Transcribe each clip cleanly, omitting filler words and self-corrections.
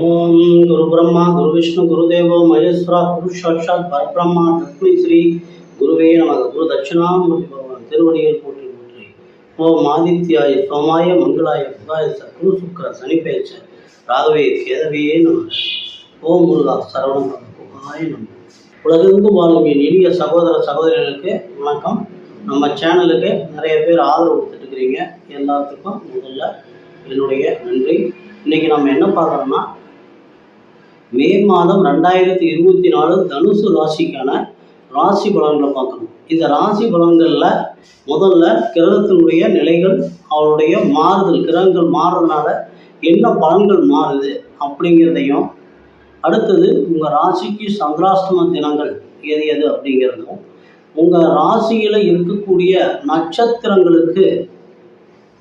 ओम गुरु ब्रह्मा गुरु विष्णु गुरुदेवो महेश्वरा गुरु साक्षात परब्रह्मा तस्मै श्री गुरुवे नमः गुरु दक्षिणामूर्ति भगवान திருவடியில் போற்றி போற்றி ஓம் ஆதித்யாய சோமாய மங்களாய புதாய சத்ரு சுக்கர சனி பேச்ச ராகவே கேதவியே நமः ஓம் முருகா சரவண புகாய நமः. உலகெங்கும் வாழும் என் எளிய சகோதர சகோதரிகளுக்கு வணக்கம். நம்ம சேனலுக்கு நிறைய பேர் ஆதரவு கொடுத்துட்டு இருக்கிறீங்க. எல்லாத்துக்கும் முதல்ல என்னுடைய நன்றி. இன்னைக்கு நம்ம என்ன பார்க்குறோம்னா, மே மாதம் 2024 தனுசு ராசிக்கான ராசி பலன்களை பார்க்கணும். இந்த ராசி பலன்களில் முதல்ல கிரகத்தினுடைய நிலைகள், அவருடைய மாறுதல், கிரகங்கள் மாறுறதுனால என்ன பலன்கள் மாறுது அப்படிங்கிறதையும், அடுத்தது உங்கள் ராசிக்கு சந்திராஷ்டம தினங்கள் எது எது அப்படிங்கிறதும், உங்கள் ராசியில் இருக்கக்கூடிய நட்சத்திரங்களுக்கு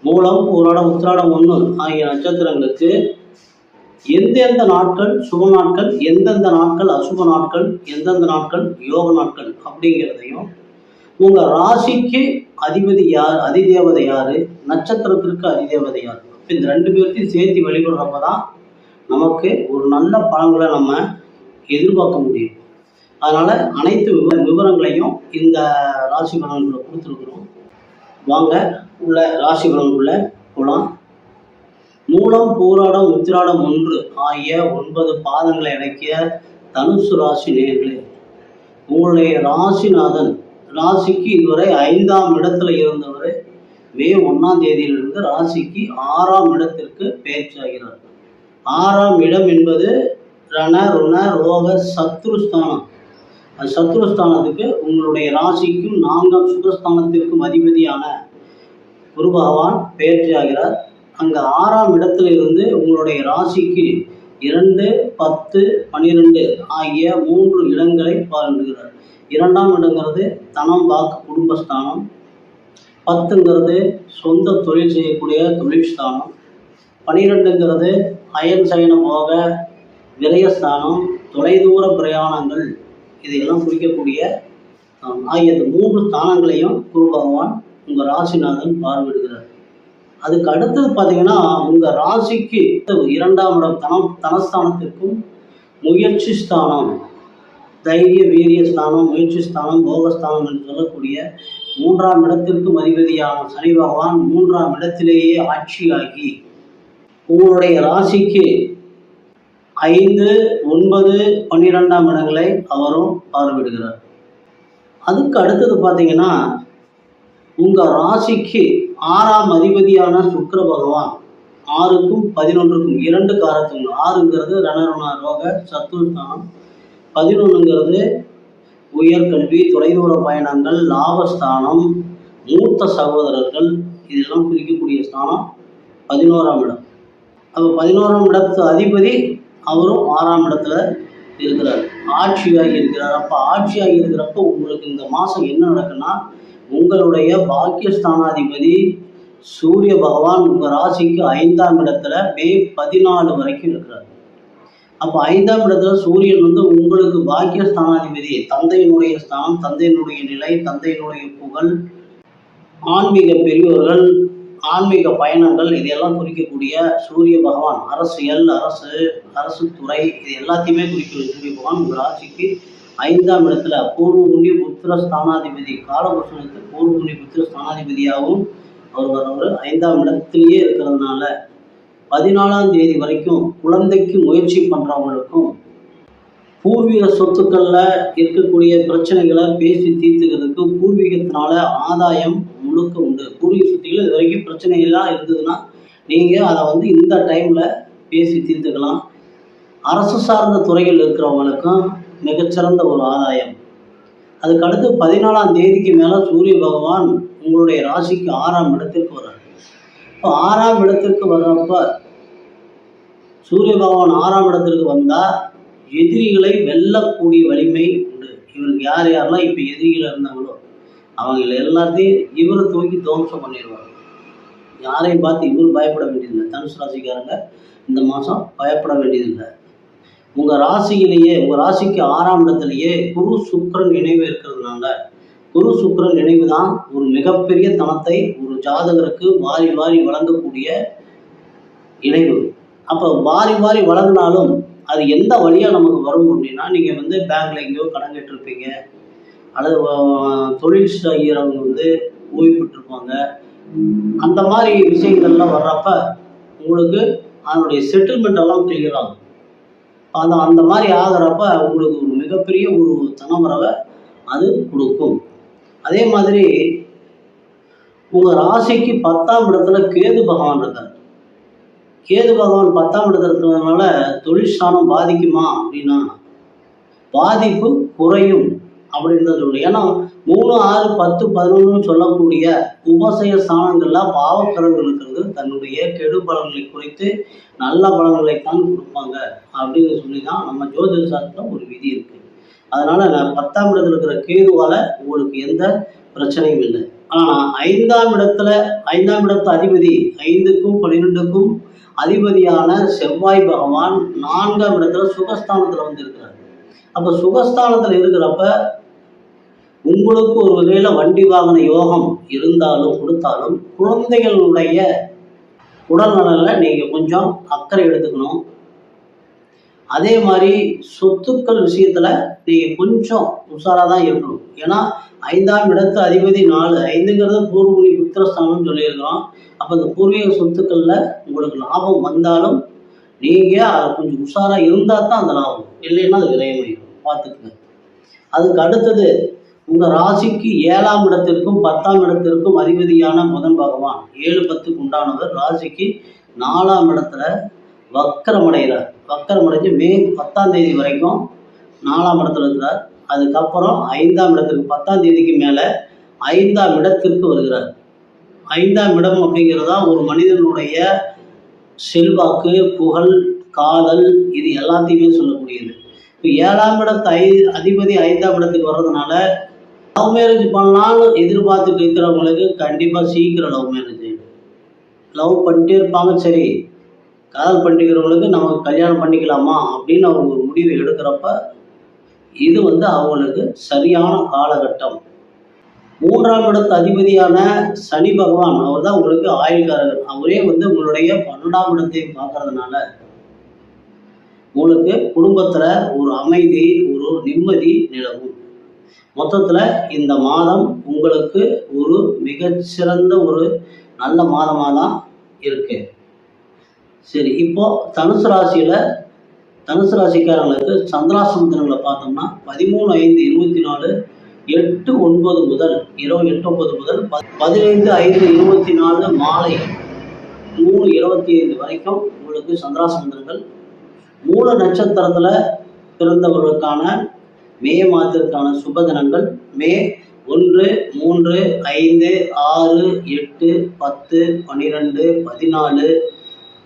மூலம், பூராடம், உத்திராடம் 1 ஆகிய நட்சத்திரங்களுக்கு எந்தெந்த நாட்கள் சுப நாட்கள், எந்தெந்த நாட்கள் அசுப நாட்கள், எந்தெந்த நாட்கள் யோக நாட்கள் அப்படிங்கிறதையும், உங்கள் ராசிக்கு அதிபதி யார், அதிதேவதை யார், நட்சத்திரத்திற்கு அதிதேவதை யார், இந்த 2 பேர்த்தையும் சேர்த்து வழிபடுறப்ப தான் நமக்கு ஒரு நல்ல பலன்களை நம்ம எதிர்பார்க்க முடியும். அதனால் அனைத்து விவரங்களையும் இந்த ராசி பலன்களை கொடுத்துருக்குறோம். வாங்க உள்ள ராசி பலன்குள்ள போகலாம். மூலம், பூராடம், உத்திராடம் 1 ஆகிய 9 பாதங்களை அடக்கிய தனுசு ராசி நேயர்களே, உங்களுடைய ராசிநாதன் ராசிக்கு இதுவரை 5ஆம் இடத்துல இருந்தவர் மே 1ஆம் தேதியிலிருந்து ராசிக்கு 6ஆம் இடத்திற்கு பெயர்ச்சியாகிறார். 6ஆம் இடம் என்பது ரண ருண ரோக சத்ருஸ்தானம். அது சத்ருஸ்தானத்துக்கு உங்களுடைய ராசிக்கும் 4ஆம் சுகஸ்தானத்திற்கும் அதிபதியான குரு பகவான் பெயர்ச்சியாகிறார். அங்கே 6ஆம் இடத்துல இருந்து உங்களுடைய ராசிக்கு 2, 10, 12 ஆகிய 3 இடங்களை பார்க்கிறார். 2ஆம் இடங்கிறது தனம், வாக்கு, குடும்பஸ்தானம். 10ங்கிறது சொந்த தொழில் செய்யக்கூடிய தொழில் ஸ்தானம். 12ங்கிறது அயன் சயன போக விரயஸ்தானம், தொலைதூர பிரயாணங்கள், இதையெல்லாம் குறிக்கக்கூடிய ஆகிய 3 ஸ்தானங்களையும் குரு பகவான் உங்கள் ராசிநாதன் பார்வையிடுகிறார். அதுக்கு அடுத்தது பார்த்தீங்கன்னா, உங்கள் ராசிக்கு 2ஆம் இடம் தனஸ்தானத்திற்கும் முயற்சி ஸ்தானம், தைரிய வீரிய ஸ்தானம், முயற்சி ஸ்தானம், போகஸ்தானம் என்று சொல்லக்கூடிய 3ஆம் இடத்திற்கும் அதிபதியான சனி பகவான் 3ஆம் இடத்திலேயே ஆட்சியாகி உங்களுடைய ராசிக்கு 5, 9, 12ஆம் இடங்களை அவரும் பார்வையிடுகிறார். அதுக்கு அடுத்தது பார்த்தீங்கன்னா, உங்கள் ராசிக்கு 6ஆம் அதிபதியான சுக்கிர பகவான் 6க்கும் 11க்கும் 2 காரத்துங்க. 6ங்கிறது ரணருண ரோக சத்துருஸ்தானம், 11ங்கிறது உயர்கல்வி, தொலைதூர பயணங்கள், லாபஸ்தானம், மூத்த சகோதரர்கள், இதெல்லாம் குறிக்கக்கூடிய ஸ்தானம் 11ஆம் இடம். அப்போ 11ஆம் இடத்து அதிபதி அவரும் 6ஆம் இடத்துல இருக்கிறார், ஆட்சியாகி இருக்கிறார். அப்போ ஆட்சியாகி இருக்கிறப்போ உங்களுக்கு இந்த மாதம் என்ன நடக்குன்னா, உங்களுடைய பாக்கியஸ்தானாதிபதி சூரிய பகவான் உங்கள் ராசிக்கு 5ஆம் இடத்துல மே 14 வரைக்கும் இருக்கிறார். அப்போ 5ஆம் இடத்துல சூரியன் உங்களுக்கு பாக்கியஸ்தானாதிபதி, தந்தையினுடைய ஸ்தானம், தந்தையினுடைய நிலை, தந்தையினுடைய புகழ், ஆன்மீக பெரியோர்கள், ஆன்மீக பயணங்கள், இதெல்லாம் குறிக்கக்கூடிய சூரிய பகவான், அரசியல், அரசு துறை, இது எல்லாத்தையுமே குறிக்கக்கூடிய சூரிய பகவான் உங்கள் ராசிக்கு 5ஆம் இடத்துல பூர்வ புண்ணிய புத்திர ஸ்தானாதிபதி, காலபுருஷனுக்கு பூர்வ புண்ணிய புத்திர ஸ்தானாதிபதியாகவும் அவர் 5ஆம் இடத்திலேயே இருக்கிறதுனால 14ஆம் தேதி வரைக்கும் குழந்தைக்கு முயற்சி பண்ணுறவங்களுக்கும், பூர்வீக சொத்துக்களில் இருக்கக்கூடிய பிரச்சனைகளை பேசி தீர்த்துக்கிறதுக்கு பூர்வீகத்தினால ஆதாயம் முழுக்க உண்டு. பூர்வீக சொத்துக்கள் இது வரைக்கும் பிரச்சனைகள்லாம் இருந்ததுன்னா நீங்கள் அதை இந்த டைமில் பேசி தீர்த்துக்கலாம். அரசு சார்ந்த துறைகள் இருக்கிறவங்களுக்கும் மிகச்சிறந்த ஒரு ஆதாயம். அதுக்கு அடுத்து 14ஆம் தேதிக்கு மேலே சூரிய பகவான் உங்களுடைய ராசிக்கு 6ஆம் இடத்திற்கு வர்றார். இப்போ 6ஆம் இடத்திற்கு வர்றப்ப சூரிய பகவான் 6ஆம் இடத்திற்கு வந்தால் எதிரிகளை வெல்லக்கூடிய வலிமை உண்டு. இவருக்கு யார் யாரெல்லாம் இப்போ எதிரிகள் இருந்தாங்களோ அவங்கள எல்லாத்தையும் இவரை தூக்கி துவம்சம் பண்ணிடுவாங்க. யாரையும் பார்த்து இவர் பயப்பட வேண்டியதில்லை. தனுசு ராசிக்காரங்க இந்த மாதம் பயப்பட வேண்டியதில்லை. உங்கள் ராசியிலேயே, உங்கள் ராசிக்கு 6ஆம் இடத்துலையே குரு சுக்கிரன் இணைவு இருக்கிறதுனால, குரு சுக்கிரன் இணைவு தான் ஒரு மிகப்பெரிய தனத்தை ஒரு ஜாதகருக்கு வாரி வாரி வழங்கக்கூடிய இணைவு. அப்போ வாரி வாரி வழங்கினாலும் அது எந்த வழியாக நமக்கு வரும் அப்படின்னா, நீங்கள் வந்து பேங்க்ல எங்கேயோ கடன் கேட்டிருப்பீங்க, அல்லது தொழில் செய்கிறவங்க வந்து ஓய்வு பெற்றிருப்பாங்க. அந்த மாதிரி விஷயங்கள்லாம் வர்றப்ப உங்களுக்கு அதனுடைய செட்டில்மெண்ட் எல்லாம் கிளியர் ஆகும். அந்த மாதிரி ஆகிறப்ப உங்களுக்கு ஒரு மிகப்பெரிய ஒரு தனவரவை அது கொடுக்கும். அதே மாதிரி உங்கள் ராசிக்கு 10ஆம் இடத்துல கேது பகவான் இருக்கார். கேது பகவான் 10ஆம் இடத்துல இருக்கிறதுனால தொழில் ஸ்தானம் பாதிக்குமா அப்படின்னா, பாதிப்பு குறையும் அப்படின்னு தான் சொல்லுவேன். ஏன்னா 3, 6, 10, 11 சொல்லக்கூடிய உபசய ஸ்தானங்கள்ல பாவக்கரங்கள் இருக்கிறது தன்னுடைய கெடு பலன்களை குறைத்து நல்ல பலன்களைத்தான் கொடுப்பாங்க அப்படின்னு சொல்லி தான் நம்ம ஜோதிட சாஸ்திரம் ஒரு விதி இருக்கு. அதனால 10ஆம் இடத்துல இருக்கிற கேதுவால உங்களுக்கு எந்த பிரச்சனையும் இல்லை. ஆனா 5ஆம் இடத்து அதிபதி 5க்கும் 12க்கும் அதிபதியான செவ்வாய் பகவான் 4ஆம் இடத்துல சுகஸ்தானத்துல வந்து இருக்கிறார். அப்ப சுகஸ்தானத்துல இருக்கிறப்ப உங்களுக்கு ஒரு வகையில வண்டி வாகன யோகம் இருந்தாலும் கொடுத்தாலும் குழந்தைகளுடைய உடல் நலன்ல நீங்க கொஞ்சம் அக்கறை எடுத்துக்கணும். அதே மாதிரி சொத்துக்கள் விஷயத்துல நீங்க கொஞ்சம் உஷாரா தான் இருக்கணும். ஏன்னா 5ஆம் இடத்து அதிபதி 4, 5ங்கிறது பூர்வமுனி புத்திரஸ்தானம்னு சொல்லியிருக்கிறோம். அப்ப இந்த பூர்வீக சொத்துக்கள்ல உங்களுக்கு லாபம் வந்தாலும் நீங்க அதை கொஞ்சம் உஷாரா இருந்தா தான் அந்த லாபம், இல்லைன்னா அது விரயமாயிடும், பார்த்துக்குங்க. அதுக்கு அடுத்தது உங்க ராசிக்கு 7ஆம் இடத்திற்கும் 10ஆம் இடத்திற்கும் அதிபதியான புதன் பகவான் 7, 10க்கு உண்டானவர் ராசிக்கு 4ஆம் இடத்துல வக்கரமடைகிறார். வக்கரமடைஞ்சு மே 10ஆம் தேதி வரைக்கும் 4ஆம் இடத்துல இருக்கிறார். அதுக்கப்புறம் 5ஆம் இடத்திற்கு 10ஆம் தேதிக்கு மேல 5ஆம் இடத்திற்கு வருகிறார். 5ஆம் இடம் அப்படிங்கிறதா ஒரு மனிதனுடைய செல்வாக்கு, புகழ், காதல், இது எல்லாத்தையுமே சொல்லக்கூடியது. இப்போ 7ஆம் இடத்து அதிபதி 5ஆம் இடத்துக்கு வர்றதுனால லவ் மேரேஜ் பண்ணலான்னு எதிர்பார்த்துட்டு இருக்கிறவங்களுக்கு கண்டிப்பா சீக்கிரம் லவ் மேரேஜ் ஆயிடும். லவ் பண்ணிட்டே இருப்பாங்க, சரி காதல் பண்ணிக்கிறவங்களுக்கு நமக்கு கல்யாணம் பண்ணிக்கலாமா அப்படின்னு அவங்க ஒரு முடிவை எடுக்கிறப்ப இது வந்து அவங்களுக்கு சரியான காலகட்டம். 3ஆம் இடத்து அதிபதியான சனி பகவான் அவர் தான் உங்களுக்கு ஆயுள்காரகர். அவரே வந்து உங்களுடைய 12ஆம் இடத்தை பார்க்கறதுனால உங்களுக்கு குடும்பத்துல ஒரு அமைதி, ஒரு நிம்மதி நிலவும். மொத்தத்துல இந்த மாதம் உங்களுக்கு ஒரு மிகச்சிறந்த ஒரு நல்ல மாதமாக தான் இருக்கு. சரி, இப்போ தனுசு ராசிக்காரங்களுக்கு சந்திராஷ்டம தினங்களை பார்த்தோம்னா 13/5/24, 8/9 முதல் இரவு 8/9 முதல் 15/5/24 மாலை 3:25 வரைக்கும் உங்களுக்கு சந்திராஷ்டம தினங்கள். மூல நட்சத்திரத்துல பிறந்தவர்களுக்கான மே மாதத்திற்கான சுப தினங்கள் மே 1, 3, 5, 6, 8, 10, 12, 14,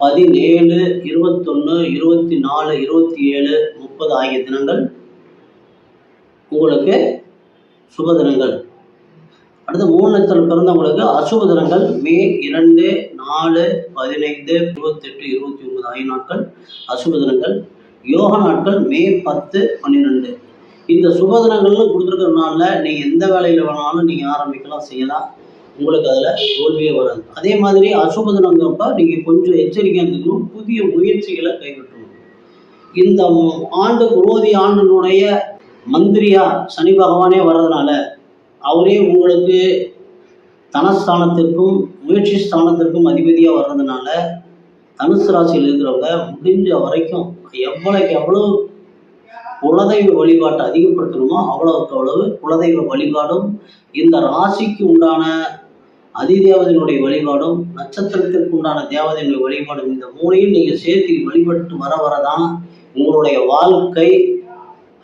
17, 21, 24, 27, 30 ஆகிய தினங்கள் உங்களுக்கு சுப தினங்கள். அடுத்து மூல நட்சத்திரம் பிறந்தவங்களுக்கு அசுப தினங்கள் மே 2, 4, 15, 28, 29 ஆகிய நாட்கள் அசுப தினங்கள். யோக நாட்கள் மே 10, 12. இந்த சுப தினங்கள்னு கொடுத்துருக்கிறதுனால நீங்க எந்த வேலையில வேணாலும் நீங்க ஆரம்பிக்கலாம், செய்யலாம், உங்களுக்கு அதுல தோல்வியே வராது. அதே மாதிரி அசுப தினங்கிறப்ப நீங்க கொஞ்சம் எச்சரிக்கையா இருந்துக்கணும், புதிய முயற்சிகளை கைவிட்டணும். இந்த ஆண்டு குரோதி ஆண்டினுடைய மந்திரியா சனி பகவானே வர்றதுனால அவரே உங்களுக்கு தனஸ்தானத்திற்கும் முயற்சி ஸ்தானத்திற்கும் அதிபதியா வர்றதுனால தனுசு ராசியில் இருக்கிறவங்க முடிஞ்ச வரைக்கும் எவ்வளவுக்கு எவ்வளவு குலதெய்வ வழிபாட்டை அதிகப்படுத்தணுமோ அவ்வளவுக்கு அவ்வளவு குலதெய்வ வழிபாடும், இந்த ராசிக்கு உண்டான அதிதேவதையினுடைய வழிபாடும், நட்சத்திரத்திற்கு உண்டான தேவதையினுடைய வழிபாடும், இந்த மூணையும் நீங்க சேர்த்து வழிபட்டு வரதான் உங்களுடைய வாழ்க்கை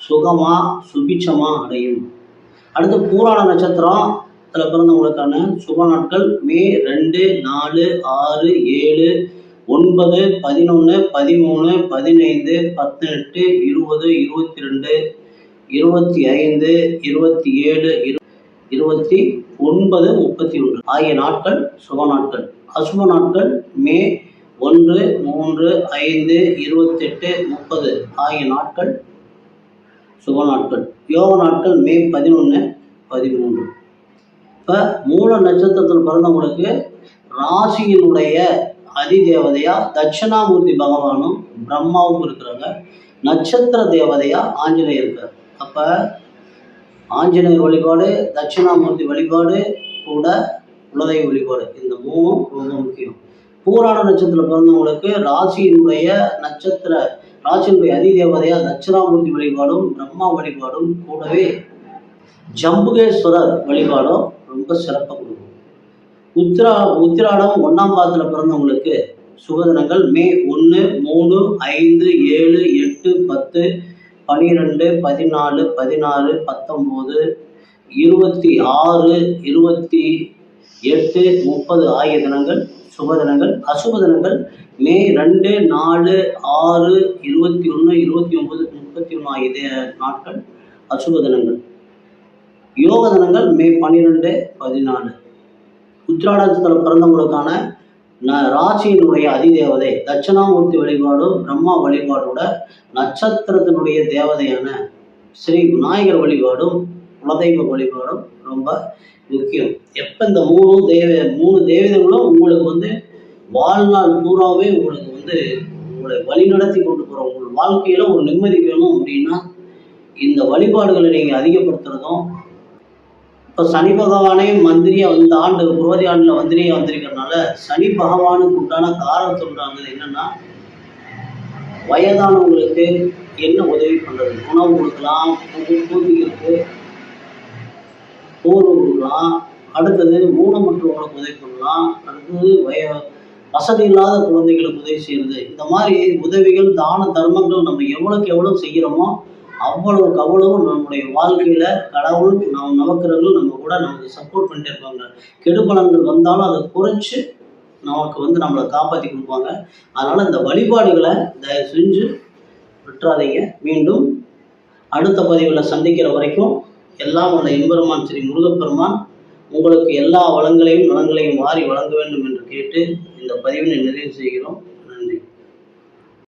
சுகமா சுபிட்சமா அடையும். அடுத்து பூராட நட்சத்திரம் பிறந்தவங்களுக்கான சுப நாட்கள் மே 2, 4, 6, 7, 9, 11, 13, 15, 18, 20, 22, 25, 27, 29, 31 ஆகிய நாட்கள் சுப நாட்கள். அசுப நாட்கள் மே 1, 3, 5, 28, 30 ஆகிய நாட்கள் சுப நாட்கள். யோக நாட்கள் மே 11, 13. இப்ப மூல நட்சத்திரத்தில் பிறந்தவங்களுக்கு ராசியினுடைய அதிதேவதையா தட்சிணாமூர்த்தி பகவானும் பிரம்மாவும் இருக்கிறாங்க. நட்சத்திர தேவதையா ஆஞ்சநேயர் இருக்கார். அப்ப ஆஞ்சநேயர் வழிபாடு, தட்சிணாமூர்த்தி வழிபாடு கூட குலதெய்வ வழிபாடு, இந்த மூணும் ரொம்ப முக்கியம். பூராட நட்சத்திரத்தில் பிறந்தவங்களுக்கு ராசியினுடைய அதிதேவதையா தட்சிணாமூர்த்தி வழிபாடும் பிரம்மா வழிபாடும் கூடவே ஜம்புகேஸ்வரர் வழிபாடும் ரொம்ப சிறப்பாக கொடுக்கும். உத்திராடம் 1ஆம் பாதத்துல பிறந்தவங்களுக்கு சுபதினங்கள் மே 1, 3, 5, 7, 8, 10, 12, 14, 16, 19, 26, 28, 30 ஆகிய தினங்கள் சுபதினங்கள். அசுப தினங்கள் மே 2, 4, 6, 21, 29, 31 ஆகிய நாட்கள் அசுப தினங்கள். யோக தினங்கள் மே 12, 14. உத்திராடத்தில் பிறந்தவங்களுக்கான ராசியினுடைய அதிதேவதை தட்சிணாமூர்த்தி வழிபாடும் பிரம்மா வழிபாடோட நட்சத்திரத்தினுடைய தேவதையான ஸ்ரீ விநாயகர் வழிபாடும் குலதெய்வ வழிபாடும் ரொம்ப முக்கியம். எப்ப இந்த மூணு தேவதைகளும் உங்களுக்கு வாழ்நாள் பூராவே உங்களுக்கு உங்களை வழி நடத்தி கொண்டு போற உங்கள் வாழ்க்கையில ஒரு நிம்மதி வேணும் அப்படின்னா இந்த வழிபாடுகளை நீங்க அதிகப்படுத்துறதும். இப்போ சனி பகவானே மந்திரியா இந்த ஆண்டு புரோதி ஆண்டுல மந்திரியா வந்திருக்கிறதுனால சனி பகவானுக்கு உண்டான காரணத்தை உண்டானது என்னன்னா, வயதானவங்களுக்கு என்ன உதவி பண்றது, உணவு கொடுக்கலாம், பூஜைகளுக்கு போர்வு கொடுக்கலாம், அடுத்தது ஊனமுற்றவங்களுக்கு உதவி பண்ணலாம், அடுத்தது வசதி இல்லாத குழந்தைகளுக்கு உதவி செய்யறது. இந்த மாதிரி உதவிகள் தான தர்மங்கள் நம்ம எவ்வளவுக்கு எவ்வளவு செய்கிறோமோ அவ்வளவுக்கு அவ்வளவு நம்முடைய வாழ்க்கையில கடவுள் நமக்கிறவர்கள் நம்ம கூட நமக்கு சப்போர்ட் பண்ணிட்டு இருப்பாங்க. கெடுபலன்கள் வந்தாலும் அதை குறைச்சு நமக்கு நம்மளை காப்பாற்றி கொடுப்பாங்க. அதனால இந்த வழிபாடுகளை தயவு செஞ்சு விட்டுறாதீங்க. மீண்டும் அடுத்த பதிவில் சந்திக்கிற வரைக்கும் எல்லாம் உள்ள எம்பெருமான் ஸ்ரீ முருகப்பெருமான் உங்களுக்கு எல்லா வளங்களையும் நலங்களையும் வாரி வழங்க வேண்டும் என்று கேட்டு இந்த பதிவினை நிறைவு செய்கிறோம். நன்றி.